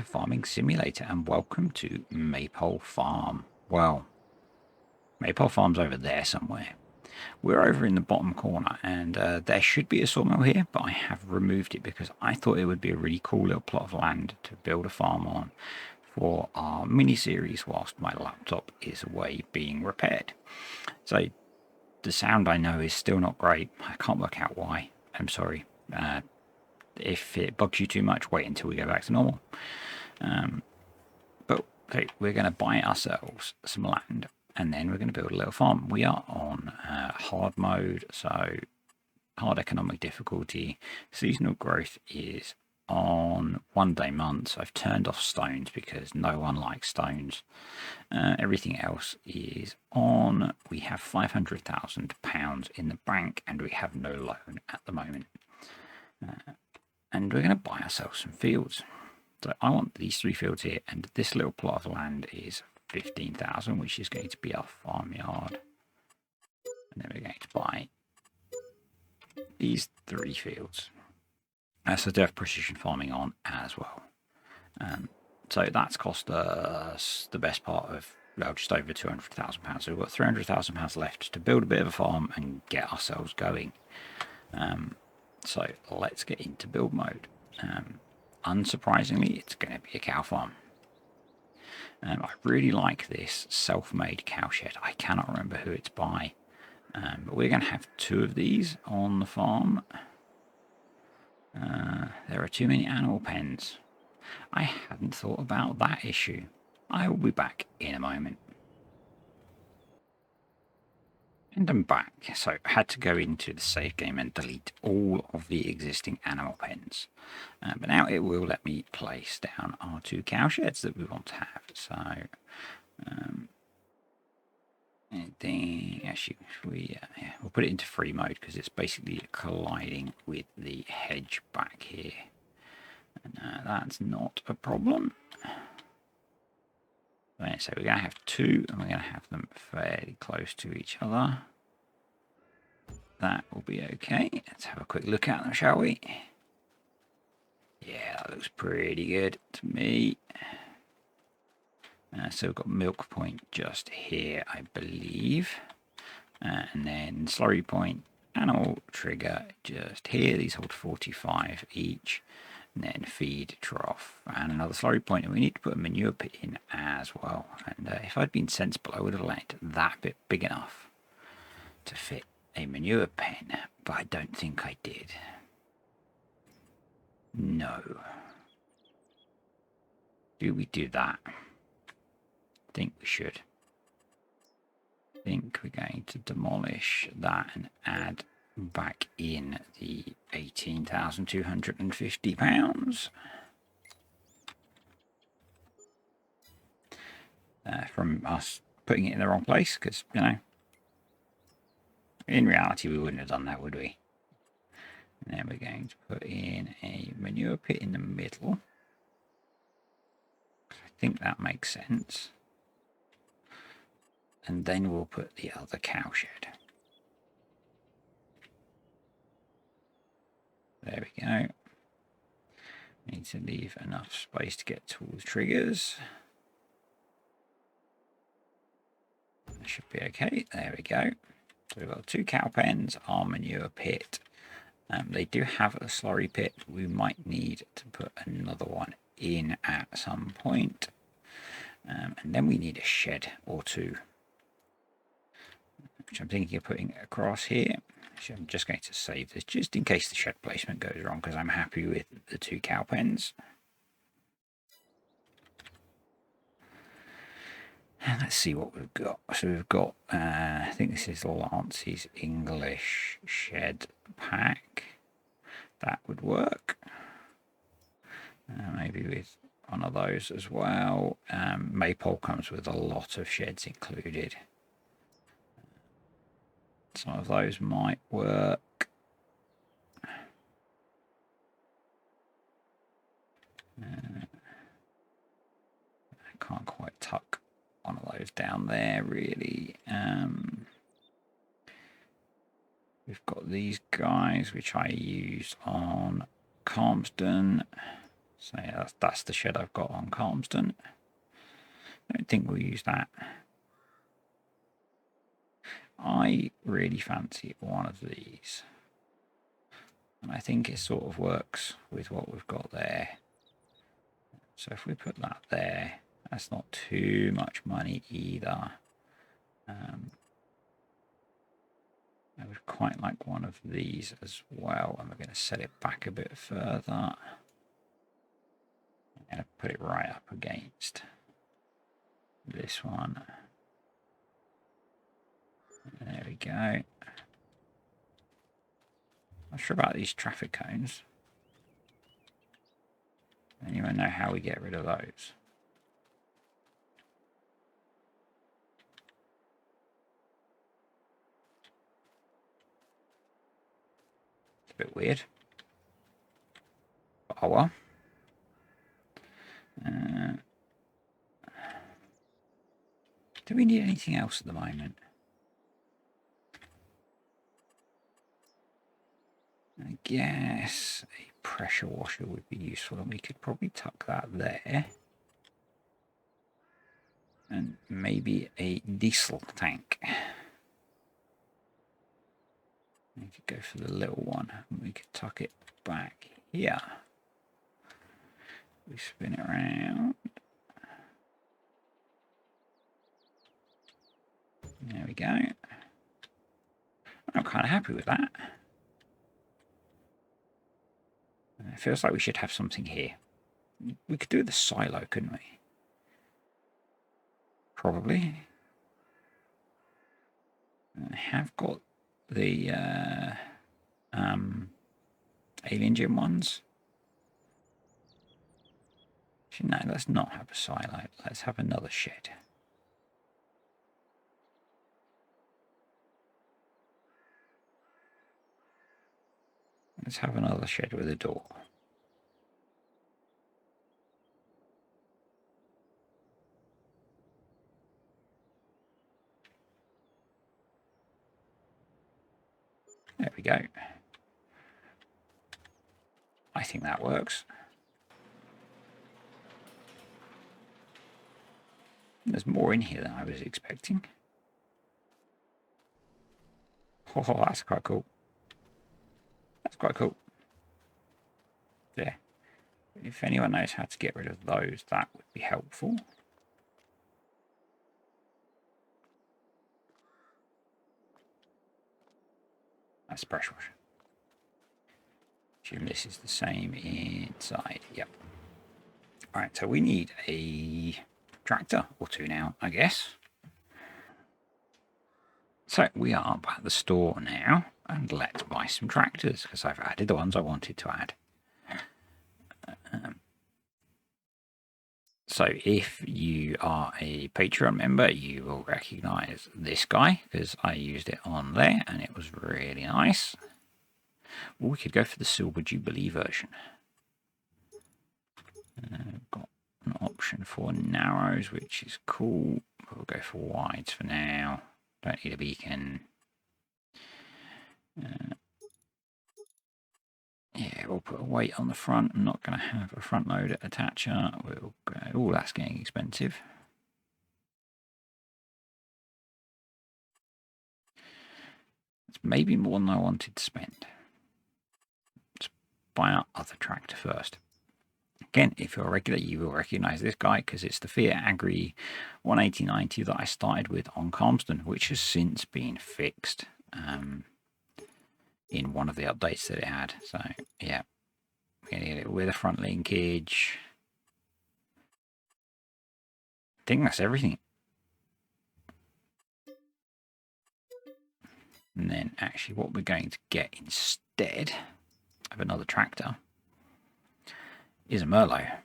to Farming Simulator and welcome to Maypole Farm. Well, Maypole Farm's over there somewhere. We're over in the bottom corner and there should be a sawmill here, but I have removed it because I thought it would be a really cool little plot of land to build a farm on for our mini-series whilst my laptop is away being repaired. So the sound I know is still not great. I can't work out why. I'm sorry. If it bugs you too much, wait until we go back to normal. But okay, we're going to buy ourselves some land and then we're going to build a little farm. We are on hard mode, so hard economic difficulty. Seasonal growth is on 1 day months. I've turned off stones because no one likes stones. Everything else is on. We have £500,000 in the bank and we have no loan at the moment. And we're going to buy ourselves some fields. So I want these 3 fields here, and this little plot of land is 15,000, which is going to be our farmyard. And then we're going to buy these 3 fields. So they have precision farming on as well. So that's cost us the best part of, well, just over £200,000. So we've got £300,000 left to build a bit of a farm and get ourselves going. So let's get into build mode. Unsurprisingly, it's going to be a cow farm. I really like this self-made cow shed. I cannot remember who it's by, but we're going to have 2 of these on the farm. There are too many animal pens. I hadn't thought about that issue. I will be back in a moment. And I'm back. So I had to go into the save game and delete all of the existing animal pens. But now it will let me place down our 2 cow sheds that we want to have. So, actually, we'll put it into free mode because it's basically colliding with the hedge back here. And that's not a problem. So we're going to have 2 and we're going to have them fairly close to each other. That will be okay. Let's have a quick look at them, shall we? Yeah, that looks pretty good to me. So we've got milk point just here, I believe. And then slurry point, animal trigger just here. These hold 45 each. And then feed trough and another slurry point, and we need to put a manure pit in as well. And if I'd been sensible, I would have left that bit big enough to fit a manure pen, but I don't think I did. No. Do we do that? I think we should. I think we're going to demolish that and add back in the £18,250 from us putting it in the wrong place, because, you know, in reality we wouldn't have done that, would we? And then we're going to put in a manure pit in the middle. I think that makes sense. And then we'll put the other cow shed. There we go. Need to leave enough space to get to all the triggers. That should be okay. There we go. So we've got 2 cow pens, our manure pit. They do have a slurry pit. We might need to put another one in at some point. And then we need a shed or 2, which I'm thinking of putting across here. So I'm just going to save this just in case the shed placement goes wrong, because I'm happy with the 2 cow pens. And let's see what we've got. So we've got, I think this is Lance's English shed pack. That would work. Maybe with one of those as well. Maypole comes with a lot of sheds included. Some of those might work. I can't quite tuck one of those down there, really. We've got these guys, which I use on Calmsden. So yeah, that's the shed I've got on Calmston. I don't think we'll use that. I really fancy one of these. And I think it sort of works with what we've got there. So if we put that there, that's not too much money either. I would quite like one of these as well. And we're going to set it back a bit further. I'm going to put it right up against this one. There we go. Not sure about these traffic cones. Anyone know how we get rid of those? It's a bit weird. But oh well. Do we need anything else at the moment? I guess a pressure washer would be useful, and we could probably tuck that there. And maybe a diesel tank. We could go for the little one, and we could tuck it back here. We spin it around. There we go. I'm kind of happy with that. It feels like we should have something here. We could do the silo, couldn't we? Probably. I have got the alien gym ones. No, let's not have a silo. Let's have another shed. Let's have another shed with a door. There we go. I think that works. There's more in here than I was expecting. Oh, that's quite cool. That's quite cool. Yeah. If anyone knows how to get rid of those, that would be helpful. That's pressure washer. Assume this is the same inside. Yep. Alright, so we need a tractor or two now, I guess. So we are at the store now, and let's buy some tractors, because I've added the ones I wanted to add. So if you are a Patreon member, you will recognize this guy, because I used it on there, and it was really nice. Or we could go for the Silver Jubilee version. Got an option for narrows, which is cool. We'll go for wides for now. Don't need a beacon. Yeah, we'll put a weight on the front. I'm not going to have a front loader attacher. We'll go. Oh, that's getting expensive. It's maybe more than I wanted to spend. Let's buy our other tractor first. Again, if you're a regular, you will recognize this guy because it's the Fiat Agri 18090 that I started with on Calmston, which has since been fixed in one of the updates that it had. So, yeah, we're going to get it with a front linkage. I think that's everything. And then actually what we're going to get instead of another tractor is a Merlot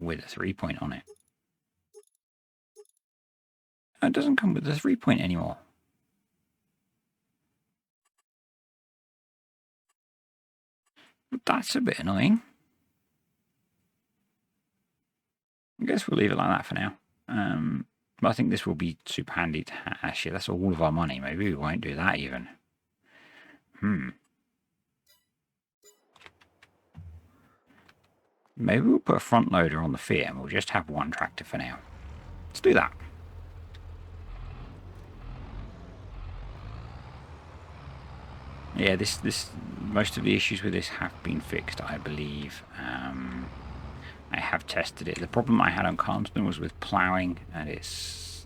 with a 3-point on it. It doesn't come with a 3-point anymore. That's a bit annoying. I guess we'll leave it like that for now. But I think this will be super handy to have. Actually, that's all of our money. Maybe we won't do that even. Maybe we'll put a front loader on the Fiat and we'll just have one tractor for now. Let's do that. Yeah, this most of the issues with this have been fixed, I believe. I have tested it. The problem I had on Calmston was with ploughing, and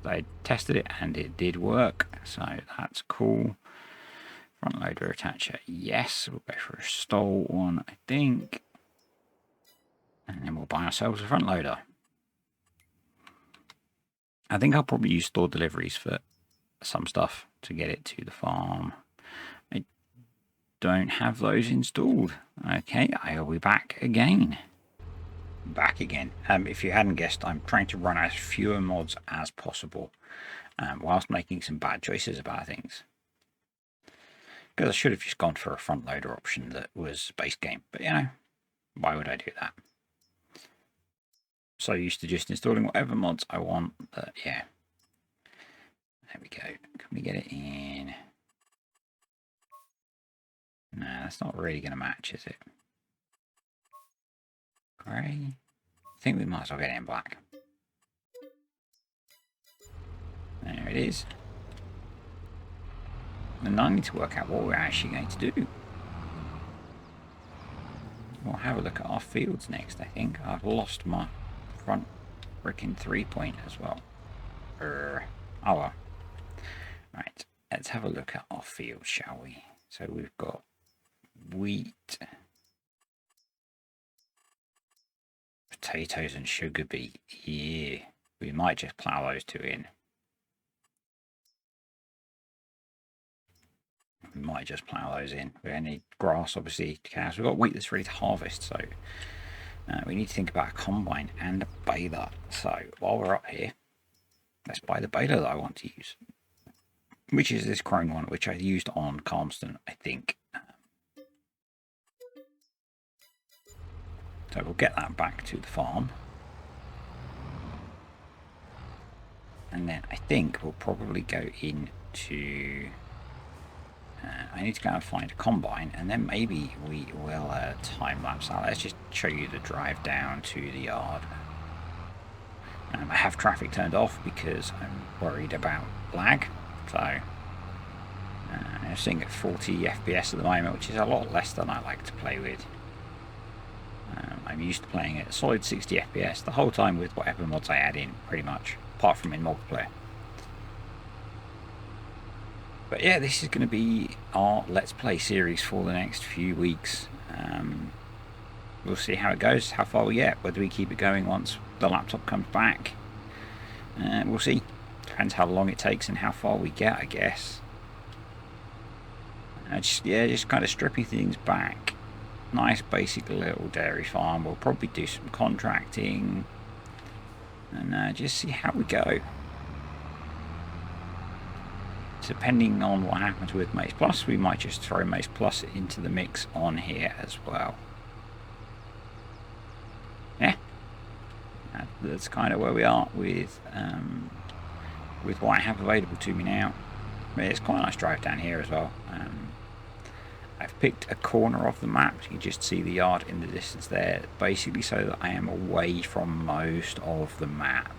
I tested it and it did work, so that's cool. Front loader attacher, yes. We'll go for a stall one, I think. And then we'll buy ourselves a front loader. I think I'll probably use store deliveries for some stuff to get it to the farm. I don't have those installed. Okay, I'll be back again. If you hadn't guessed, I'm trying to run as fewer mods as possible, whilst making some bad choices about things. Because I should have just gone for a front loader option that was base game, but you know, why would I do that? So used to just installing whatever mods I want, but yeah. There we go. Can we get it in? No, that's not really going to match, is it? Grey. I think we might as well get it in black. There it is. And I need to work out what we're actually going to do. We'll have a look at our fields next, I think. I've lost my front freaking 3-point as well. Oh well. Right, let's have a look at our field, shall we? So we've got wheat, potatoes and sugar beet. Yeah, we might just plough those two in. We might just plough those in. We don't need grass, obviously, to cows. We've got wheat that's ready to harvest, so we need to think about a combine and a baler. So while we're up here, let's buy the baler that I want to use, which is this Crone one, which I used on Calmston, I think. So we'll get that back to the farm. And then I think we'll probably go into... I need to go and find a combine, and then maybe we will time-lapse that. Let's just show you the drive down to the yard. I have traffic turned off because I'm worried about lag. So I'm sitting at 40 FPS at the moment, which is a lot less than I like to play with. I'm used to playing at solid 60 FPS the whole time with whatever mods I add in, pretty much, apart from in multiplayer. But yeah, this is going to be our Let's Play series for the next few weeks. We'll see how it goes, how far we get, whether we keep it going once the laptop comes back. We'll see. Depends how long it takes and how far we get, I guess. Just kind of stripping things back. Nice basic little dairy farm. We'll probably do some contracting and just see how we go. Depending on what happens with Mace Plus, we might just throw Mace Plus into the mix on here as well. Yeah, that's kind of where we are with what I have available to me now. But it's quite a nice drive down here as well. I've picked a corner of the map. You can just see the yard in the distance there, basically so that I am away from most of the map.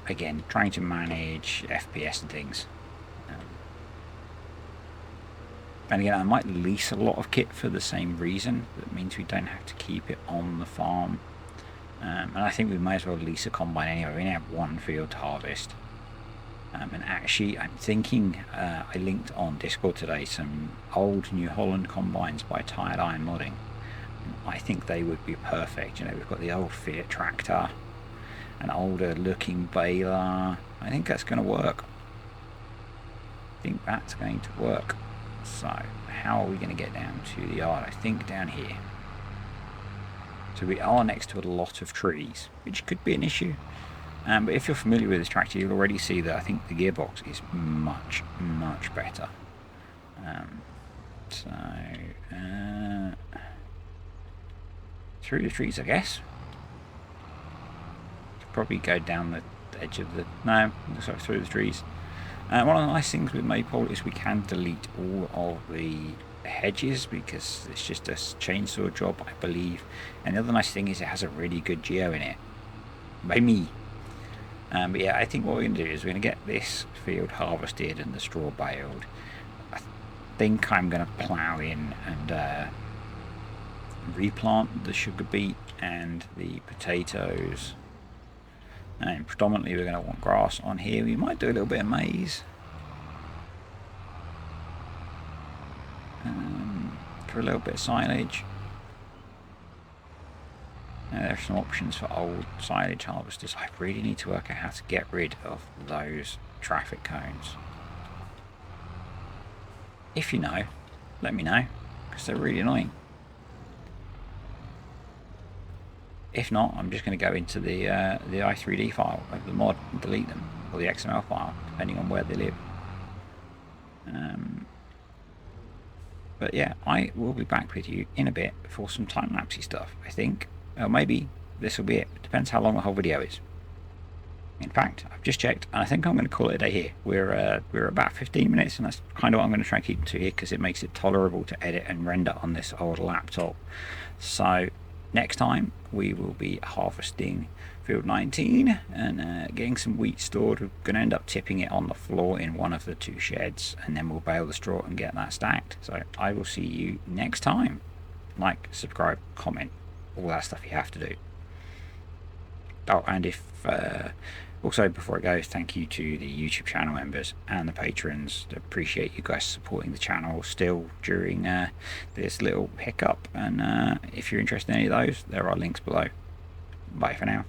Again, trying to manage FPS and things. And again, I might lease a lot of kit for the same reason. That means we don't have to keep it on the farm. And I think we might as well lease a combine anyway. We only have one field to harvest. And actually, I'm thinking, I linked on Discord today some old New Holland combines by Tired Iron Modding. I think they would be perfect. You know, we've got the old Fiat tractor, an older looking baler. I think that's going to work. So how are we going to get down to the yard? I think down here. So we are next to a lot of trees, which could be an issue. But if you're familiar with this tractor, you'll already see that I think the gearbox is much, much better. Through the trees, I guess. Probably go down the edge of the... No, sorry, through the trees. One of the nice things with Maypole is we can delete all of the hedges because it's just a chainsaw job, I believe. And the other nice thing is it has a really good geo in it. By me. But yeah, I think what we're going to do is we're going to get this field harvested and the straw baled. I think I'm going to plough in and replant the sugar beet and the potatoes. And predominantly we're going to want grass on here. We might do a little bit of maize. For a little bit of silage. There are some options for old silage harvesters. I really need to work out how to get rid of those traffic cones. If you know, let me know, because they're really annoying. If not, I'm just going to go into the i3D file of the mod and delete them, or the XML file, depending on where they live. But yeah, I will be back with you in a bit for some time-lapsey stuff, I think. Or maybe this will be it. Depends how long the whole video is. In fact, I've just checked, and I think I'm going to call it a day here. We're about 15 minutes, and that's kind of what I'm going to try and keep to here, because it makes it tolerable to edit and render on this old laptop. So next time we will be harvesting field 19 and getting some wheat stored. We're going to end up tipping it on the floor in one of the 2 sheds, and then we'll bale the straw and get that stacked. So I will see you next time. Like, subscribe, comment, all that stuff you have to do. Oh, and if also, before I go, thank you to the YouTube channel members and the patrons. I appreciate you guys supporting the channel still during this little hiccup. And if you're interested in any of those, there are links below. Bye for now.